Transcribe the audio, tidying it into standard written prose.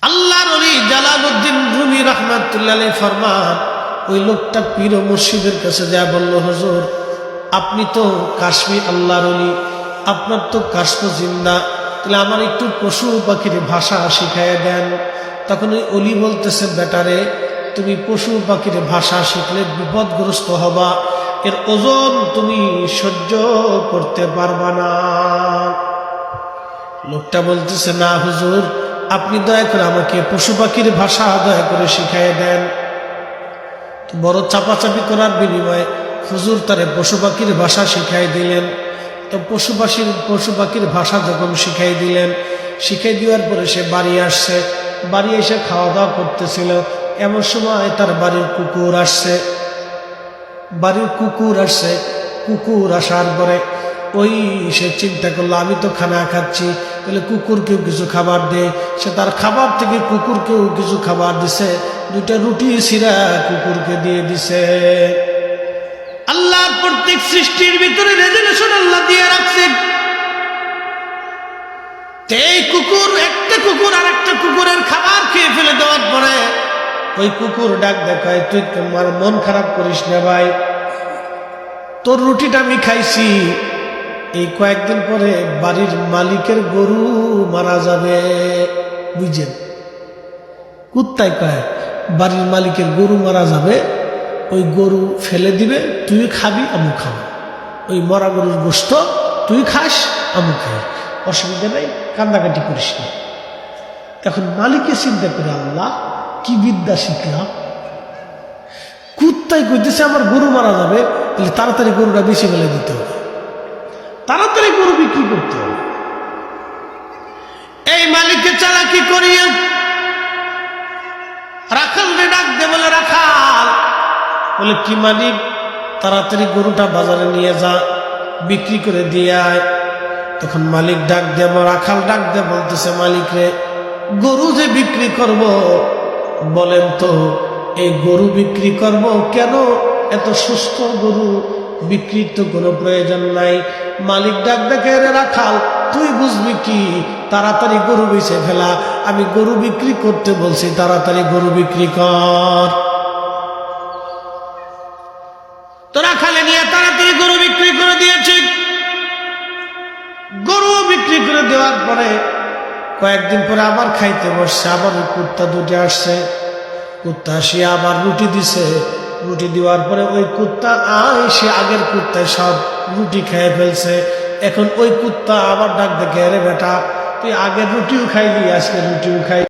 আল্লাহর ওলি Jalaluddin Rumi রাহমাতুল্লাহ আলাইহি ফরমান, ওই লোকটা পীর ও মুর্শিদের কাছে যা বলল, হুজুর আপনি তো কাশফি আল্লাহর ওলি, আপনার তো কাশফ জিন্দা, তাহলে আমার একটু পশু পাখির ভাষা শিখাইয়া দেন। তখন ওই অলি বলতেছে, বেটারে তুমি পশু পাখির ভাষা শিখলে বিপদগ্রস্ত হবা, এর ওজন তুমি সহ্য করতে পারবা না। লোকটা বলতেছে, না হুজুর আপনি দয়া করে আমাকে পশু পাখির ভাষা দয়া করে শিখাইয়া দেন। বড় চাপাচাপি করার বিনিময়ে হুজুর তারে পশু পাখির ভাষা শিখাই দিলেন। তো পশু পাখির ভাষা যখন শিখাই দিলেন, শিখাই দেওয়ার পরে সে বাড়ি আসছে। বাড়ি এসে খাওয়া দাওয়া করতেছিল, এমন সময় তার বাড়ির কুকুর আসছে। কুকুর আসার পরে ওই সে চিন্তা করলো, আমি তো খানা খাচ্ছি, তাহলে কুকুরকেও কিছু খাবার দে। সে তার খাবার থেকে কুকুরকেও কিছু খাবার দিছে, দুইটা রুটি ছিঁড়া কুকুরকে দিয়ে দিছে। আল্লাহ প্রত্যেক সৃষ্টির ভিতরে রেজুলেশন আল্লাহ দিয়ে রাখছে। এই কুকুর, একটা কুকুর আর একটা কুকুরের খাবার খেয়ে ফেলে দেওয়ার পরে ওই কুকুর ডাক দেখায়, তুই তোমার মন খারাপ করিস না ভাই, তোর রুটিটা আমি খাইছি, এই কয়েকদিন পরে বাড়ির মালিকের গরু মারা যাবে। বুঝছেন, কুত্তায় কয় বাড়ির মালিকের গরু মারা যাবে, ওই গরু ফেলে দিবে, তুই খাবি আমু খাবো, ওই মরা গরুর গোশত তুই খাস আমু খাই, অসুবিধা নেই, কান্দাকাটি করিস না। এখন মালিকে চিন্তা করে, আল্লাহ কি বিদ্যা শিখলাম। কুত্তায় কইতেছে আমার গরু মারা যাবে, তাহলে তাড়াতাড়ি গরুটা বেশি ফেলে দিতে হবে, তাড়াতাড়ি গরু বিক্রি করতে হবে। এই মালিকের চালাকি করিয়া রাখাল রে ডাক দে, বলে রাখাল, বলে কি মালিক, তাড়াতাড়ি গরুটা বাজারে নিয়ে যা, বিক্রি করে দিয়ে আয়। তখন মালিক ডাক দে, রাখাল ডাক দে, বলতেছে, মালিক রে গরু যে বিক্রি করব, বলেন তো এই গরু বিক্রি করব কেন, এত সুস্থ গরু বিক্রির তো কোনো প্রয়োজন নাই। মালিক ডাক দেখে, রে রাখাল তুই বুঝবি কি, তাড়াতাড়ি গরু বেচে ফেলা, আমি গরু বিক্রি করতে বলছি, তাড়াতাড়ি গরু বিক্রি কর। তো রাখালে নিয়ে তাড়াতাড়ি গরু বিক্রি করে দিয়েছে। গরু বিক্রি করে দেওয়ার পরে কয়েকদিন পরে আবার খাইতে বসছে, আবার ওই কুত্তা দুটি আসছে। কুত্তা আসিয়া আবার রুটি দিছে, রুটি দেওয়ার পরে ওই কুত্তা সে আগের কুত্তায় সব রুটি খেয়ে ফেলছে। এখন ওই কুত্তা আবার ডাক দেখে, রে বেটা তুই আগের রুটিও খাইলি, আজকে রুটিও খাই।